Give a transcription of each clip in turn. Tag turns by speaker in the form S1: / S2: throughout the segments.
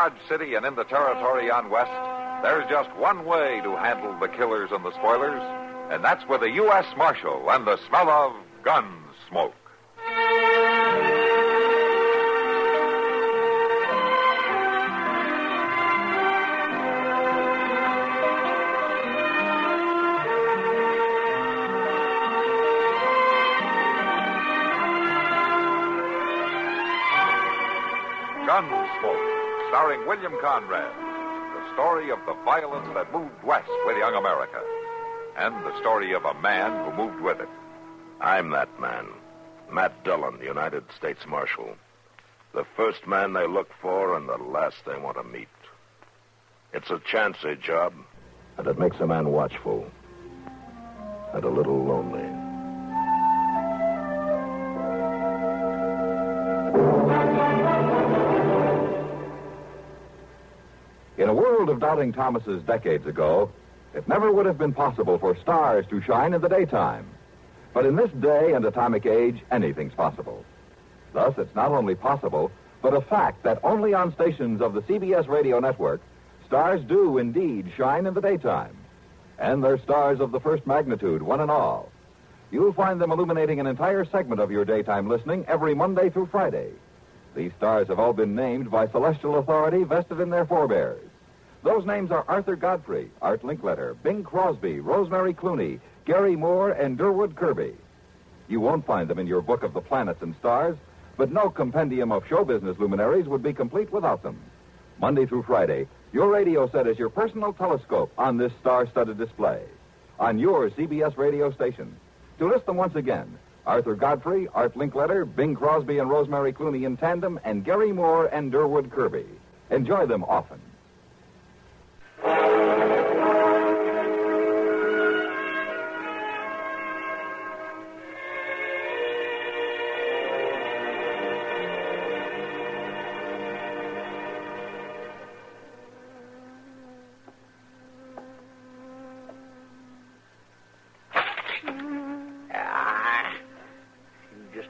S1: Dodge City and in the territory on west, there's just one way to handle the killers and the spoilers, and that's with a U.S. Marshal and the smell of gun smoke. Gunsmoke, starring William Conrad. The story of the violence that moved west with young America. And the story of a man who moved with it.
S2: I'm that man. Matt Dillon, United States Marshal. The first man they look for and the last they want to meet. It's a chancy job, and it makes a man watchful. And a little lonely.
S3: In a world of doubting Thomases decades ago, it never would have been possible for stars to shine in the daytime. But in this day and atomic age, anything's possible. Thus, it's not only possible, but a fact that only on stations of the CBS radio network, stars do indeed shine in the daytime. And they're stars of the first magnitude, one and all. You'll find them illuminating an entire segment of your daytime listening every Monday through Friday. These stars have all been named by celestial authority vested in their forebears. Those names are Arthur Godfrey, Art Linkletter, Bing Crosby, Rosemary Clooney, Gary Moore, and Durwood Kirby. You won't find them in your book of the planets and stars, but no compendium of show business luminaries would be complete without them. Monday through Friday, your radio set is your personal telescope on this star-studded display. On your CBS radio station. To list them once again, Arthur Godfrey, Art Linkletter, Bing Crosby and Rosemary Clooney in tandem, and Gary Moore and Durwood Kirby. Enjoy them often.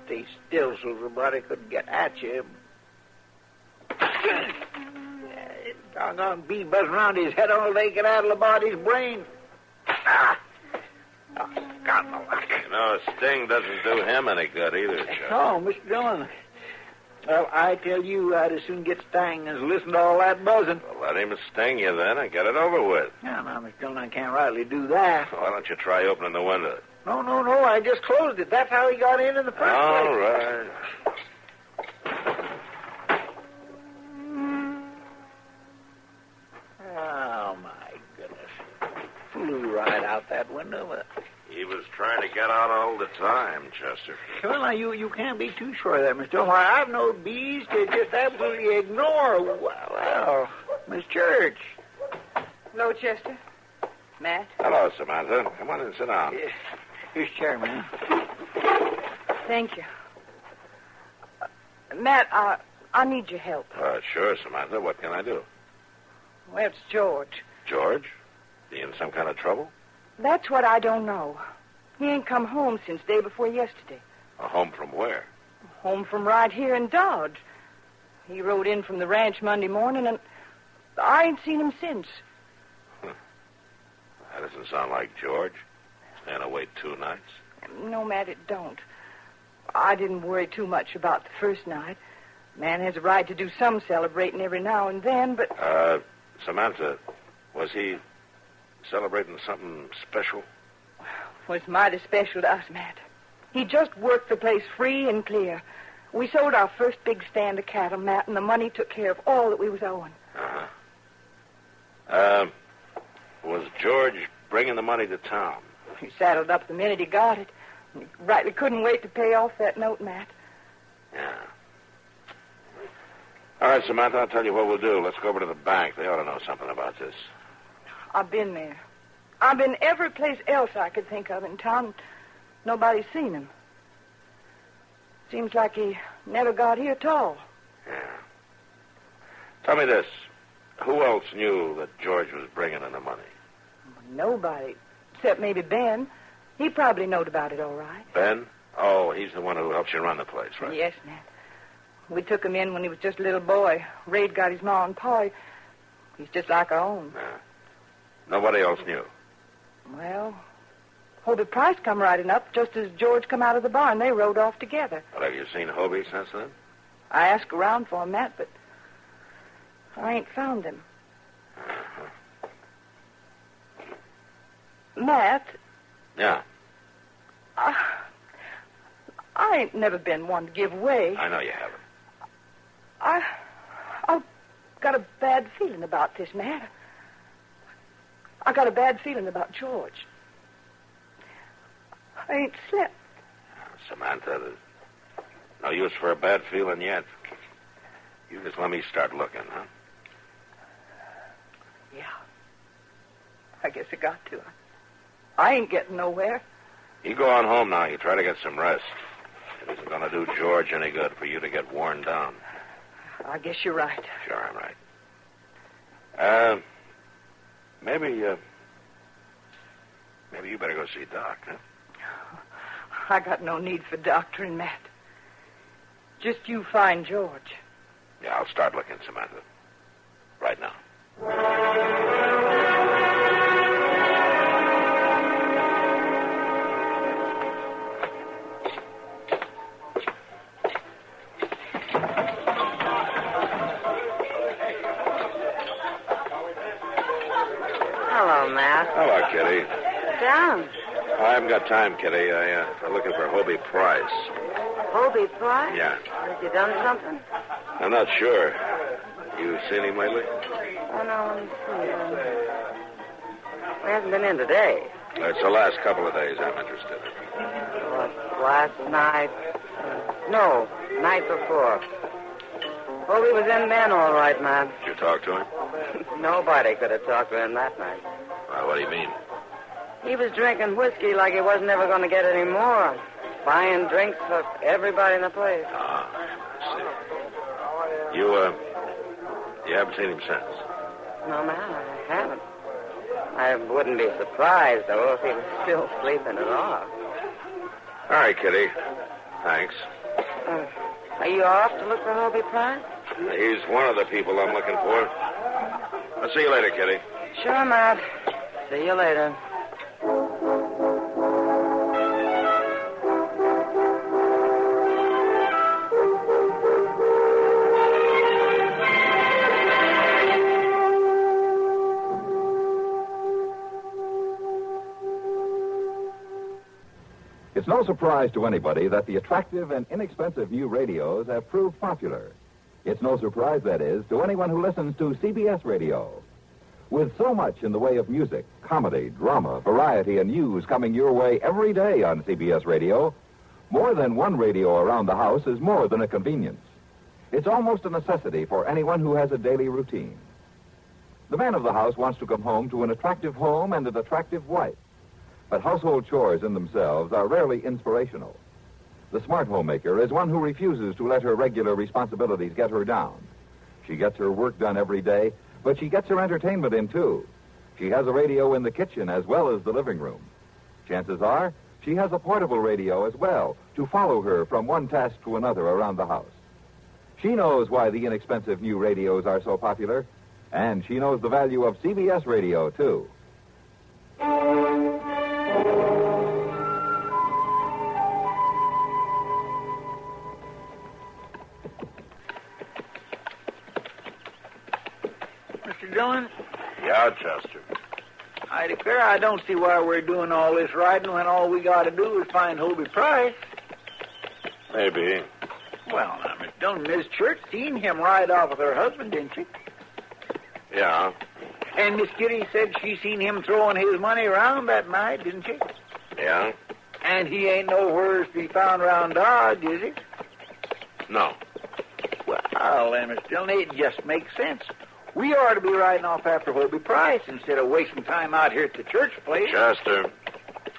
S4: Stay still so somebody couldn't get at you. Doggone bee buzzing around his head all they can addle about his brain. Oh, God, no luck.
S2: You know, a sting doesn't do him any good either, Chuck.
S4: Oh, Mr. Dillon. Well, I tell you, I'd as soon get stung as listen to all that buzzing.
S2: Well, let him sting you then and get it over with.
S4: No, Mr. Dillon, I can't rightly do that.
S2: Why don't you try opening the window?
S4: No, I just closed it. That's how he got in the first place.
S2: All right.
S4: Oh, my goodness. Flew right out that window.
S2: He was trying to get out all the time, Chester.
S4: Well, now, you can't be too sure of that, Mr. Dillon. I've known bees to just absolutely ignore, well, Miss Church.
S5: Hello, Chester. Matt.
S2: Hello, Samantha. Come on and sit down.
S4: Here's chair, man.
S5: Thank you. Matt, I need your help.
S2: Sure, Samantha. What can I do?
S5: Well, it's George.
S2: George? He in some kind of trouble?
S5: That's what I don't know. He ain't come home since day before yesterday.
S2: Home from where?
S5: Home from right here in Dodge. He rode in from the ranch Monday morning, and I ain't seen him since.
S2: That doesn't sound like George. Staying away 2 nights?
S5: No, Matt, it don't. I didn't worry too much about the first night. Man has a right to do some celebrating every now and then, but...
S2: Samantha, was he celebrating something special?
S5: Well, it's mighty special to us, Matt. He just worked the place free and clear. We sold our first big stand of cattle, Matt, and the money took care of all that we was owing.
S2: Was George bringing the money to town?
S5: He saddled up the minute he got it. He rightly couldn't wait to pay off that note, Matt.
S2: Yeah. All right, Samantha, I'll tell you what we'll do. Let's go over to the bank. They ought to know something about this.
S5: I've been there. I've been every place else I could think of in town. Nobody's seen him. Seems like he never got here at all.
S2: Yeah. Tell me this. Who else knew that George was bringing in the money?
S5: Nobody, except maybe Ben. He probably knowed about it all right.
S2: Ben? Oh, he's the one who helps you run the place, right?
S5: Yes, Matt. We took him in when he was just a little boy. Ray'd got his ma and pa. He's just like our own.
S2: Nobody else knew.
S5: Well, Hobie Price come riding up just as George come out of the barn. They rode off together.
S2: Well, have you seen Hobie since then?
S5: I asked around for him, Matt, but I ain't found him. Matt?
S2: Yeah.
S5: I ain't never been one to give way.
S2: I know you haven't.
S5: I've got a bad feeling about this, Matt. I got a bad feeling about George. I ain't slept.
S2: Samantha, there's no use for a bad feeling yet. You just let me start looking, huh?
S5: Yeah. I guess I got to. I ain't getting nowhere.
S2: You go on home now. You try to get some rest. It isn't going to do George any good for you to get worn down.
S5: I guess you're right.
S2: Sure, I'm right. Maybe you better go see Doc, huh?
S5: I got no need for doctoring, Matt. Just you find George.
S2: Yeah, I'll start looking, Samantha. Right now.
S6: Hello, Matt.
S2: Hello, Kitty.
S6: Sit down.
S2: I haven't got time, Kitty. I'm looking for Hobie Price.
S6: Hobie Price?
S2: Yeah.
S6: Has he done something?
S2: I'm not sure. You seen him lately?
S6: Oh, no, let me see. He hasn't been in today.
S2: It's the last couple of days I'm interested in.
S6: Last night? No, night before. Hobie was in then, all right, Matt.
S2: Did you talk to him?
S6: Nobody could have talked to him that night.
S2: What do you mean?
S6: He was drinking whiskey like he wasn't ever going to get any more. Buying drinks for everybody in the place.
S2: I see. You haven't seen him since?
S6: No, Matt, I haven't. I wouldn't be surprised, though, if he was still sleeping it off.
S2: All right, Kitty. Thanks.
S6: Are you off to look for Hobie Price?
S2: He's one of the people I'm looking for. I'll see you later, Kitty.
S6: Sure, Matt. See you later.
S3: It's no surprise to anybody that the attractive and inexpensive new radios have proved popular. It's no surprise, that is, to anyone who listens to CBS radio. With so much in the way of music, comedy, drama, variety, and news coming your way every day on CBS radio, more than one radio around the house is more than a convenience. It's almost a necessity for anyone who has a daily routine. The man of the house wants to come home to an attractive home and an attractive wife. But household chores in themselves are rarely inspirational. The smart homemaker is one who refuses to let her regular responsibilities get her down. She gets her work done every day, but she gets her entertainment in, too. She has a radio in the kitchen as well as the living room. Chances are she has a portable radio as well to follow her from one task to another around the house. She knows why the inexpensive new radios are so popular, and she knows the value of CBS radio, too.
S4: Mr. Dillon?
S2: Yeah, Chester.
S4: I declare I don't see why we're doing all this riding when all we got to do is find Hobie Price.
S2: Maybe.
S4: Well, now, Miss Dillon, Miss Church seen him ride off with her husband, didn't she?
S2: Yeah.
S4: And Miss Kitty said she seen him throwing his money around that night, didn't she?
S2: Yeah?
S4: And he ain't nowhere to be found around Dodge, is he?
S2: No.
S4: Well, then, Miss Dillon, it just makes sense. We ought to be riding off after Hobie Price instead of wasting time out here at the church place.
S2: Chester,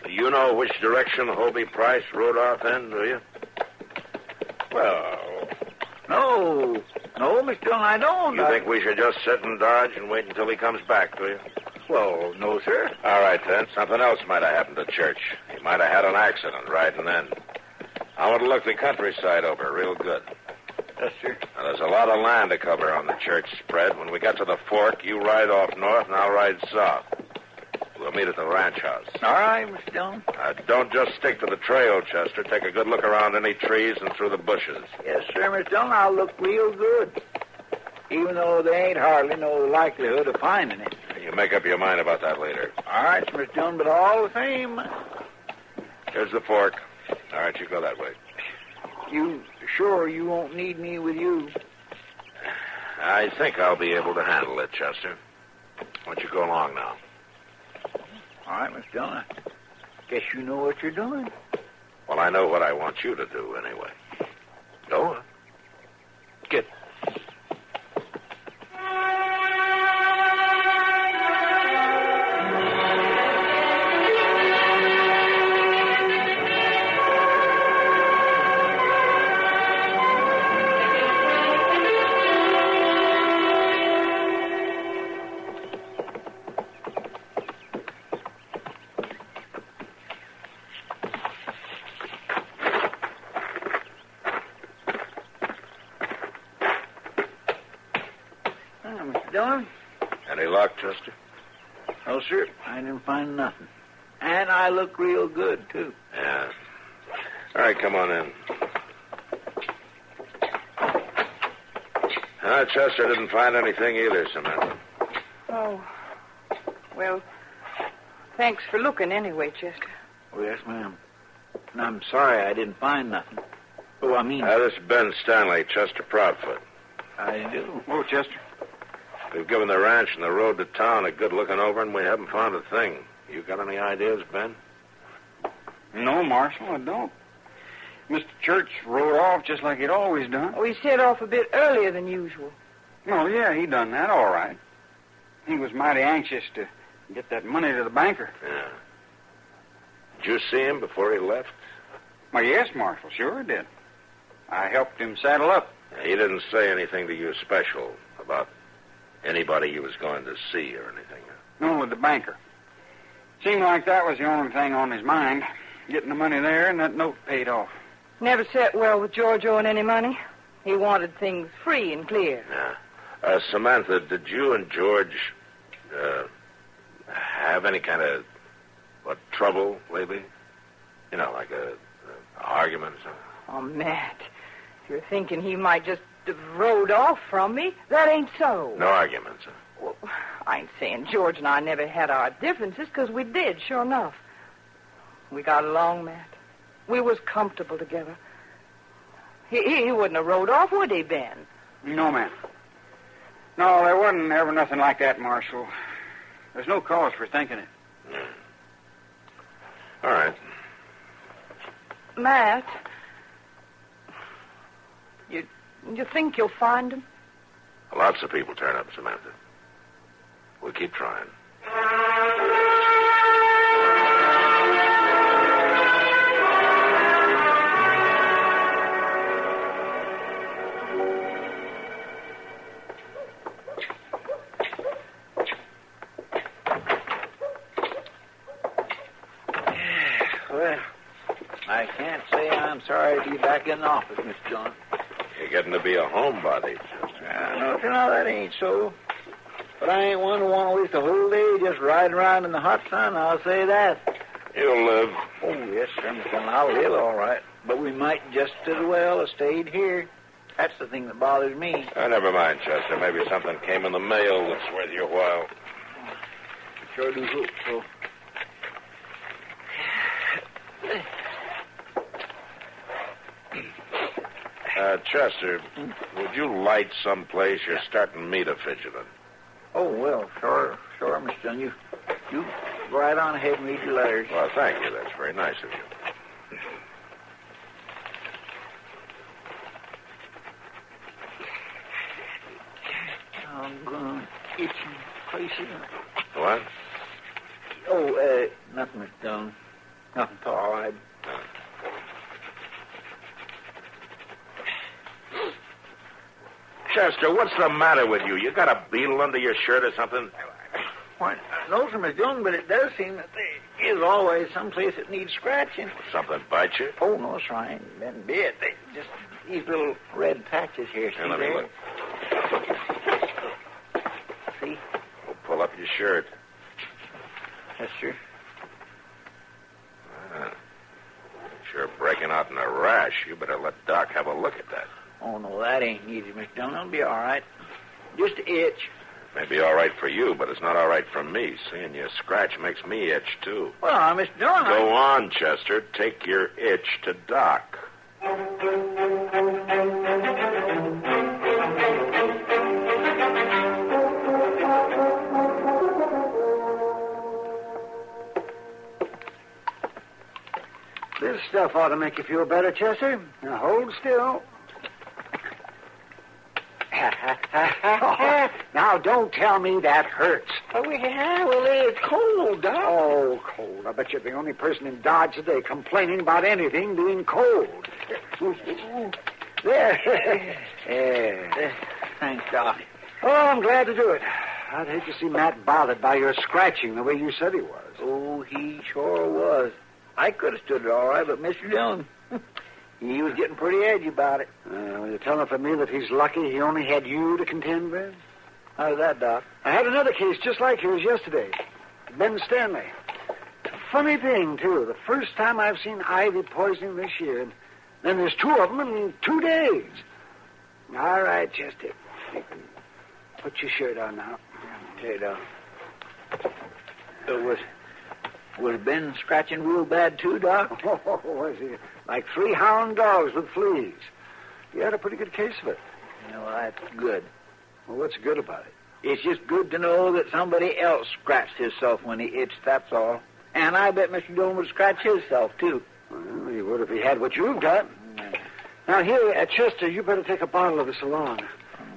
S2: do you know which direction Hobie Price rode off in, do you?
S4: Well, no, Miss Dillon, I don't.
S2: You think we should just sit in Dodge and wait until he comes back, do you?
S4: Well, no, sir.
S2: All right, then. Something else might have happened to Church. He might have had an accident riding in. I want to look the countryside over real good.
S4: Chester.
S2: Now, there's a lot of land to cover on the church spread. When we get to the fork, you ride off north and I'll ride south. We'll meet at the ranch house.
S4: All right, Mr. Dillon.
S2: Don't just stick to the trail, Chester. Take a good look around any trees and through the bushes.
S4: Yes, sir, Mr. Dillon. I'll look real good. Even though there ain't hardly no likelihood of finding it.
S2: You make up your mind about that later.
S4: All right, Mr. Dillon, but all the same...
S2: Here's the fork. All right, you go that way.
S4: You sure you won't need me with you?
S2: I think I'll be able to handle it, Chester. Why don't you go along now?
S4: All right, Mr. Dillon. I guess you know what you're doing.
S2: Well, I know what I want you to do, anyway. Go on. Get.
S4: Mr. Dillon?
S2: Any luck, Chester?
S4: No, sir. I didn't find nothing. And I look real good, too.
S2: Yeah. All right, come on in. Chester didn't find anything either, Samantha.
S5: Oh. Well, thanks for looking anyway, Chester.
S4: Oh, yes, ma'am. And I'm sorry I didn't find nothing. Oh, I mean...
S2: This is Ben Stanley, Chester Proudfoot.
S4: I do.
S7: Oh, Chester.
S2: We've given the ranch and the road to town a good looking over, and we haven't found a thing. You got any ideas, Ben?
S7: No, Marshal, I don't. Mr. Church rode off just like he'd always done.
S5: Oh, he set off a bit earlier than usual.
S7: Oh, yeah, he done that all right. He was mighty anxious to get that money to the banker.
S2: Yeah. Did you see him before he left?
S7: Well, yes, Marshal, sure did. I helped him saddle up.
S2: He didn't say anything to you special about anybody he was going to see or anything.
S7: No, the banker. Seemed like that was the only thing on his mind. Getting the money there and that note paid off.
S5: Never set well with George owing any money. He wanted things free and clear.
S2: Yeah. Samantha, did you and George have any kind of trouble lately? You know, like a argument or something?
S5: Oh, Matt, if you're thinking he might just have rode off from me, that ain't so.
S2: No arguments, huh?
S5: Well, I ain't saying George and I never had our differences, because we did, sure enough. We got along, Matt. We was comfortable together. He wouldn't have rode off, would he, Ben?
S7: No, ma'am. No, there wasn't ever nothing like that, Marshal. There's no cause for thinking it.
S2: Yeah. All right.
S5: Matt, you think you'll find him?
S2: Lots of people turn up, Samantha. We'll keep trying.
S4: Well, I can't say I'm sorry to be back in the office, Mr. John.
S2: You're getting to be a homebody.
S4: No, that ain't so. But I ain't one to want to waste a whole day just riding around in the hot sun, I'll say that.
S2: You'll live.
S4: Oh, yes, sir, Mr. Dillon, I'll live all right. But we might just as well have stayed here. That's the thing that bothers me.
S2: Never mind, Chester. Maybe something came in the mail that's worth your while.
S4: Sure do hope so.
S2: Chester, would you light someplace? You're starting me to fidgeting.
S4: Oh, well, sure, Mr. Dillon. You go right on ahead and read your letters.
S2: Well, thank you. That's very nice of you.
S4: I'm going itchy places.
S2: What?
S4: Oh, nothing, Mr. Dillon. Nothing at all.
S2: Chester, what's the matter with you? You got a beetle under your shirt or something?
S4: Why, no, sir, Miss Dillon, but it does seem that there is always some place that needs scratching.
S2: Something bite you?
S4: Oh, no, sir, I ain't been bit. They just these little red patches here. See
S2: Let me
S4: there?
S2: look.
S4: See?
S2: Well, pull up your shirt.
S4: Yes, sir.
S2: Sure breaking out in a rash. You better let Doc have a look at that.
S4: Oh, no, that ain't easy, Miss Dillon. It'll be all right. Just an itch.
S2: May be all right for you, but it's not all right for me. Seeing you scratch makes me itch, too.
S4: Well, Miss Dillon,
S2: Go on, Chester. Take your itch to Doc.
S8: This stuff ought to make you feel better, Chester. Now, hold still. Now, don't tell me that hurts.
S4: Oh, yeah, well, it's cold, Doc.
S8: Oh, cold. I bet you're the only person in Dodge today complaining about anything being cold. There. Yeah.
S4: Thanks, Doc.
S8: Oh, I'm glad to do it. I'd hate to see Matt bothered by your scratching the way you said he was.
S4: Oh, he sure was. I could have stood it all right, but Mr. Dillon, he was getting pretty edgy about it.
S8: Well, you're telling for me that he's lucky he only had you to contend with?
S4: How's that, Doc?
S8: I had another case just like yours yesterday. Ben Stanley. Funny thing, too. The first time I've seen ivy poisoning this year. And then there's two of them in 2 days. All right, Chester. You can put your shirt on now.
S4: Okay, Doc. Was Ben scratching real bad, too, Doc?
S8: Oh, was he? Like 3 hound dogs with fleas. You had a pretty good case of it.
S4: Well, that's good.
S8: Well, what's good about it?
S4: It's just good to know that somebody else scratched himself when he itched, that's all. And I bet Mr. Dillon would scratch himself, too.
S8: Well, he would if he had what you've got. Now, here at Chester, you better take a bottle of this along.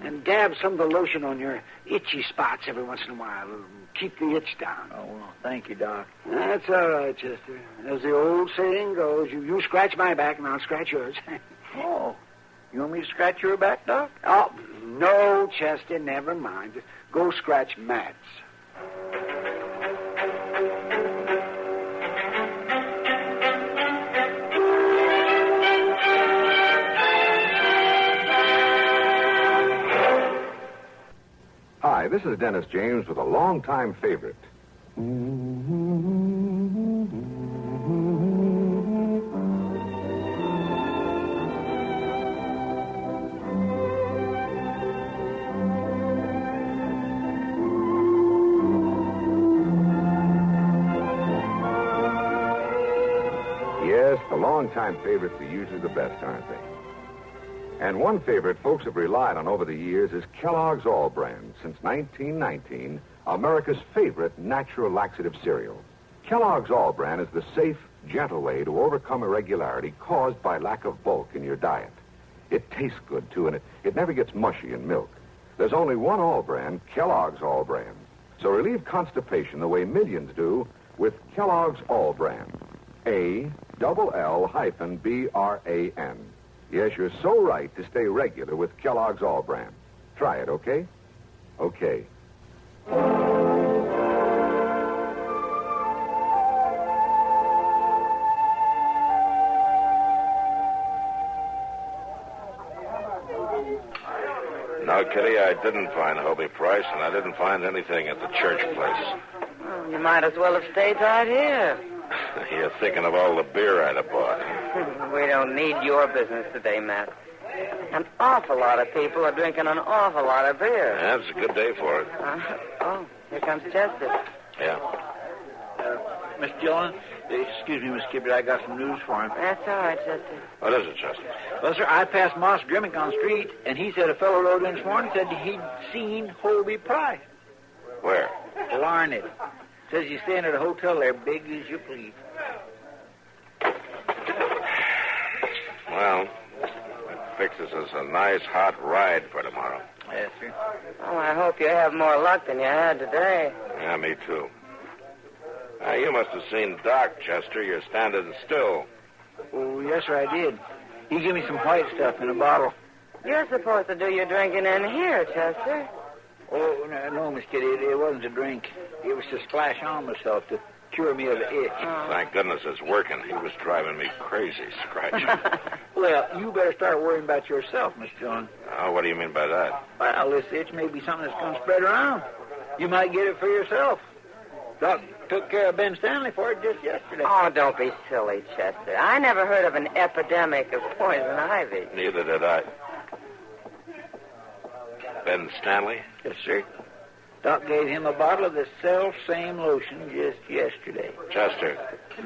S8: And dab some of the lotion on your itchy spots every once in a while. It'll keep the itch down.
S4: Oh, well, thank you, Doc.
S8: That's all right, Chester. As the old saying goes, you scratch my back and I'll scratch yours.
S4: Oh, you want me to scratch your back, Doc?
S8: Oh, no, Chester, never mind. Just go scratch Matt's.
S3: Hi, this is Dennis James with a longtime favorite. Yes, the longtime favorites are usually the best, aren't they? And one favorite folks have relied on over the years is Kellogg's All Brand. Since 1919, America's favorite natural laxative cereal. Kellogg's All Brand is the safe, gentle way to overcome irregularity caused by lack of bulk in your diet. It tastes good, too, and it never gets mushy in milk. There's only one All Brand, Kellogg's All Brand. So relieve constipation the way millions do with Kellogg's All Brand. ALL-BRAN. Yes, you're so right to stay regular with Kellogg's All Brand. Try it, okay? Okay.
S2: No, Kitty, I didn't find Hobie Price, and I didn't find anything at the church place.
S6: Well, you might as well have stayed right here.
S2: You're thinking of all the beer I'd have bought.
S6: We don't need your business today, Matt. An awful lot of people are drinking an awful lot of beer.
S2: Yeah, it's a good day for it.
S6: Oh, here comes Chester.
S2: Yeah.
S4: Miss Dillon, excuse me, Miss Skipper, I got some news for him.
S6: That's all right, Chester.
S2: What is it, Chester?
S4: Well, sir, I passed Moss Grimmick on the street, and he said a fellow rode in this morning said he'd seen Hobie Price.
S2: Where?
S4: Larned. Says he's staying at a hotel there, big as you please.
S2: Well, that fixes us a nice hot ride for tomorrow.
S4: Yes, sir.
S6: Oh, I hope you have more luck than you had today.
S2: Yeah, me too. You must have seen Doc, Chester. You're standing still.
S4: Oh, yes, sir, I did. He gave me some white stuff in a bottle.
S6: You're supposed to do your drinking in here, Chester.
S4: Oh, no, Miss Kitty, it wasn't a drink. It was to splash on myself to cure me of the itch.
S2: Thank goodness it's working. He was driving me crazy, Scratch.
S4: Well, you better start worrying about yourself, Miss Dillon.
S2: Oh, what do you mean by that?
S4: Well, this itch may be something that's going to spread around. You might get it for yourself. Doc took care of Ben Stanley for it just yesterday.
S6: Oh, don't be silly, Chester. I never heard of an epidemic of poison ivy.
S2: Neither did I. Ben Stanley?
S4: Yes, sir. Doc gave him a bottle of the self-same lotion just yesterday.
S2: Chester, did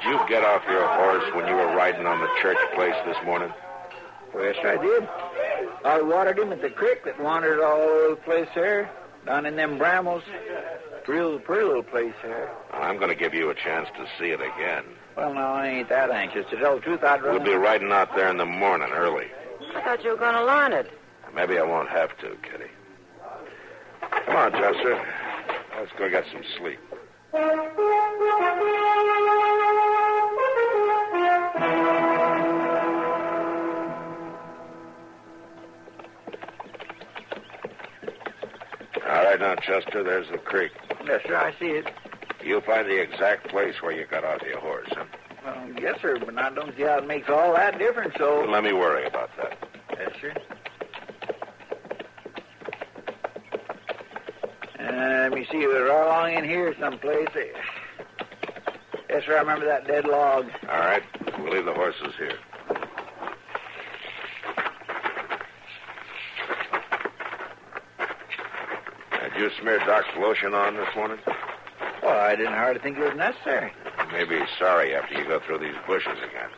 S2: you get off your horse when you were riding on the church place this morning?
S4: Well, yes, I did. I watered him at the creek that wandered all over the place there, down in them brambles. Real pretty little place there.
S2: Well, I'm going to give you a chance to see it again.
S4: Well, no, I ain't that anxious. To tell the truth, I'd rather...
S2: We'll be riding out there in the morning early.
S6: I thought you were going to learn it.
S2: Maybe I won't have to, Kitty. Come on, Chester. Let's go get some sleep. All right, now, Chester, there's the creek.
S4: Yes, sir, I see it.
S2: You'll find the exact place where you got off your horse, huh?
S4: Well, yes, sir, but I don't see how it makes all that difference, so...
S2: Let me worry about that.
S4: Yes, sir. Let me see. We're right along in here someplace. Yes, sir, I remember that dead log.
S2: All right. We'll leave the horses here. Did you smear Doc's lotion on this morning?
S4: Well, I didn't hardly think it was necessary.
S2: You may be sorry after you go through these bushes again.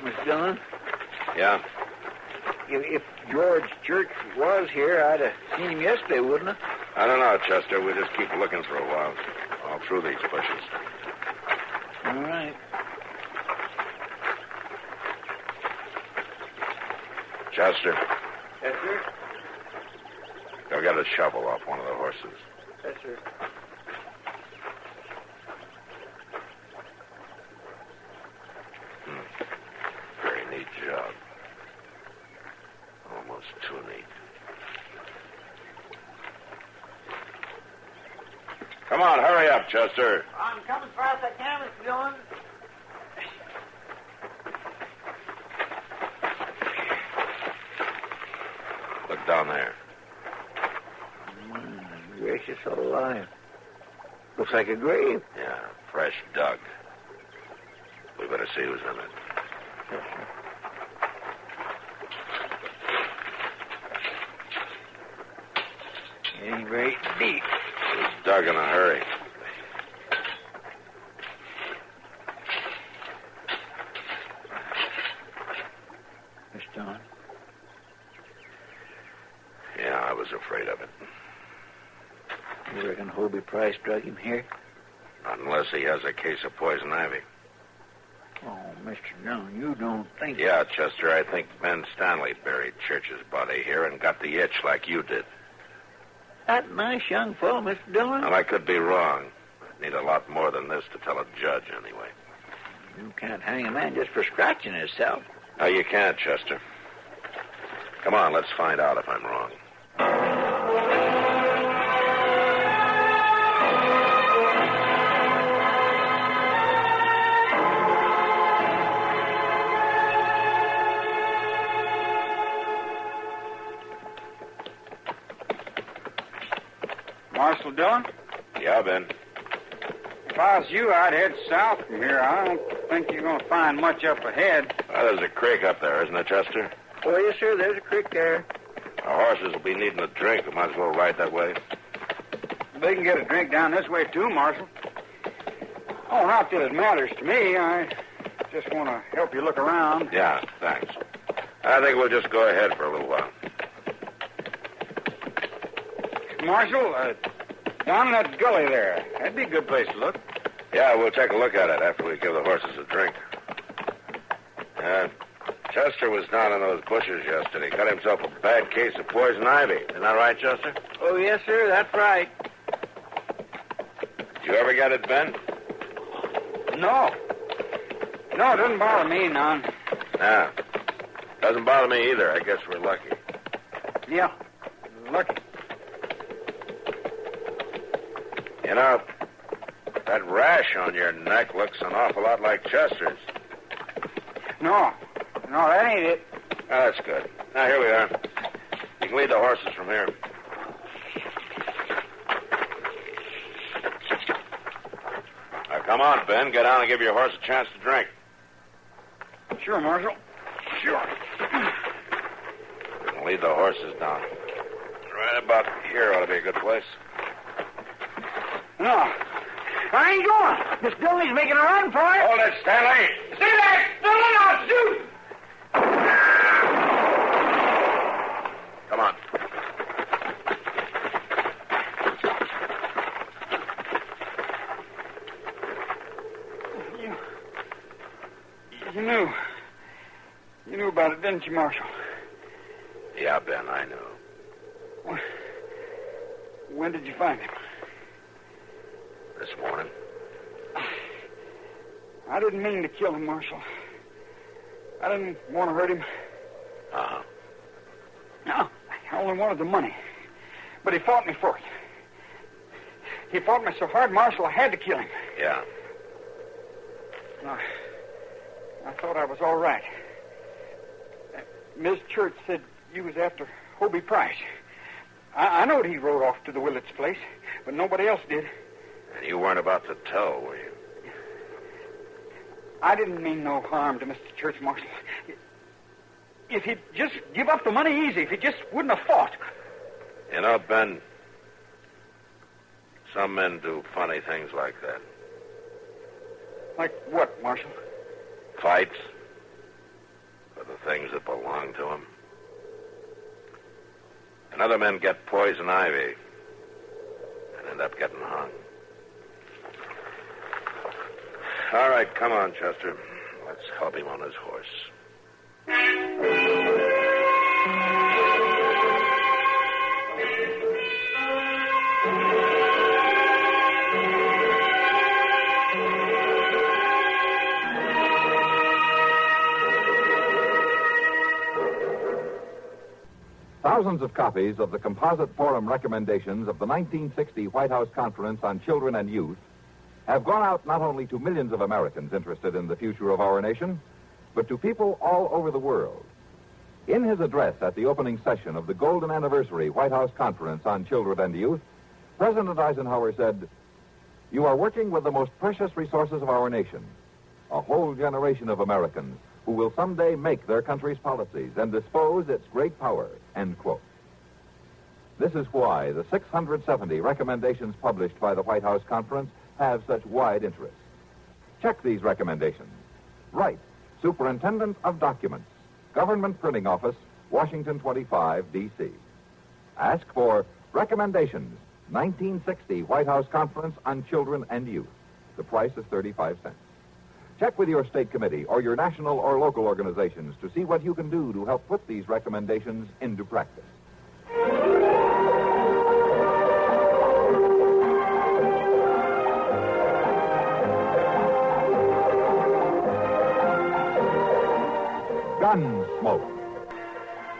S4: Miss Dillon?
S2: Yeah?
S4: If George Church was here, I'd have seen him yesterday, wouldn't I?
S2: I don't know, Chester. We'll just keep looking for a while. All through these bushes.
S4: All right.
S2: Chester,
S4: Yes, sir?
S2: go get a shovel off one of the horses.
S4: Yes, sir.
S2: Very neat job. Almost too neat. Come on, hurry up, Chester.
S4: I'm coming as fast as I can, Mr. Dillon.
S2: Look down there.
S4: Gracious alive. Looks like a grave.
S2: Yeah, fresh dug. We better see who's in it.
S4: It ain't very deep.
S2: It was dug in a hurry.
S4: Miss Dillon.
S2: Yeah, I was afraid of it.
S4: You reckon Hobie Price drug him here?
S2: Not unless he has a case of poison ivy.
S4: Oh, Mr. Dillon, you don't think...
S2: Yeah, Chester, I think Ben Stanley buried Church's body here and got the itch like you did.
S4: That nice young fellow, Mr. Dillon?
S2: Well, I could be wrong. I'd need a lot more than this to tell a judge, anyway.
S4: You can't hang a man just for scratching himself.
S2: No, you can't, Chester. Come on, let's find out if I'm wrong.
S7: Marshal Dillon?
S2: Yeah, Ben.
S7: If I was you, I'd head south from here. I don't think you're going to find much up ahead.
S2: Well, there's a creek up there, isn't there, Chester?
S4: Oh, yes, sir, there's a creek there.
S2: Our horses will be needing a drink. We might as well ride that way.
S7: They can get a drink down this way, too, Marshal. Oh, not that it matters to me. I just want to help you look around.
S2: Yeah, thanks. I think we'll just go ahead for a little while.
S7: Marshal, down in that gully there. That'd be a good place to look.
S2: Yeah, we'll take a look at it after we give the horses a drink. Chester was down in those bushes yesterday. Got himself a bad case of poison ivy. Isn't that right, Chester?
S4: Oh, yes, sir, that's right.
S2: Did you ever get it, Ben?
S7: No. No, it doesn't bother me none.
S2: Nah. Doesn't bother me either. I guess we're lucky.
S7: Yeah, lucky.
S2: You know, that rash on your neck looks an awful lot like Chester's.
S7: No, that ain't it.
S2: Oh, that's good. Now, here we are. You can lead the horses from here. Now, come on, Ben. Get down and give your horse a chance to drink.
S7: Sure, Marshal. Sure.
S2: You can lead the horses down. Right about here ought to be a good place.
S7: No, I ain't going. Miss Dillon's making a run for it.
S2: Hold it, Stanley.
S7: Stay back! Dillon, I'll shoot!
S2: Come on.
S7: You knew about it, didn't you, Marshal?
S2: Yeah, Ben, I know.
S7: When did you find him?
S2: This morning.
S7: I didn't mean to kill him, Marshal. I didn't want to hurt him.
S2: Uh-huh.
S7: No, I only wanted the money. But he fought me for it. He fought me so hard, Marshal, I had to kill him.
S2: Yeah.
S7: No, I thought I was all right. Ms. Church said you was after Hobie Price. I knowed he rode off to the Willets' place, but nobody else did.
S2: And you weren't about to tell, were you?
S7: I didn't mean no harm to Mr. Church, Marshal. If he'd just give up the money easy, if he just wouldn't have fought.
S2: You know, Ben, some men do funny things like that.
S7: Like what, Marshal?
S2: Fights for the things that belong to them. And other men get poison ivy and end up getting hung. All right, come on, Chester. Let's help him on his horse.
S3: Thousands of copies of the composite forum recommendations of the 1960 White House Conference on Children and Youth have gone out not only to millions of Americans interested in the future of our nation, but to people all over the world. In his address at the opening session of the Golden Anniversary White House Conference on Children and Youth, President Eisenhower said, "You are working with the most precious resources of our nation, a whole generation of Americans who will someday make their country's policies and dispose its great power," end quote. This is why the 670 recommendations published by the White House Conference have such wide interest. Check these recommendations. Write, Superintendent of Documents, Government Printing Office, Washington 25, D.C. Ask for Recommendations, 1960 White House Conference on Children and Youth. The price is 35 cents. Check with your state committee or your national or local organizations to see what you can do to help put these recommendations into practice. Gunsmoke.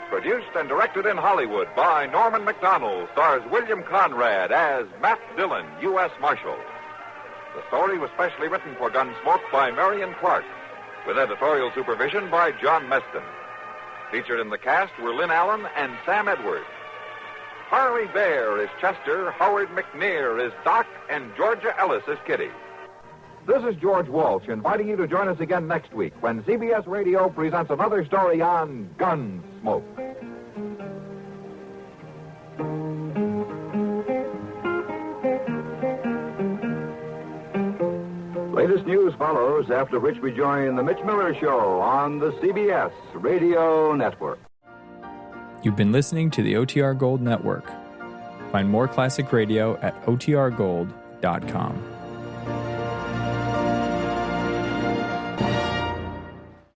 S1: Produced and directed in Hollywood by Norman McDonald, stars William Conrad as Matt Dillon, U.S. Marshal. The story was specially written for Gunsmoke by Marion Clark, with editorial supervision by John Meston. Featured in the cast were Lynn Allen and Sam Edwards. Harley Bear is Chester, Howard McNear is Doc, and Georgia Ellis is Kitty.
S3: This is George Walsh inviting you to join us again next week when CBS Radio presents another story on Gunsmoke. Latest news follows, after which we join the Mitch Miller Show on the CBS Radio Network.
S9: You've been listening to the OTR Gold Network. Find more classic radio at otrgold.com.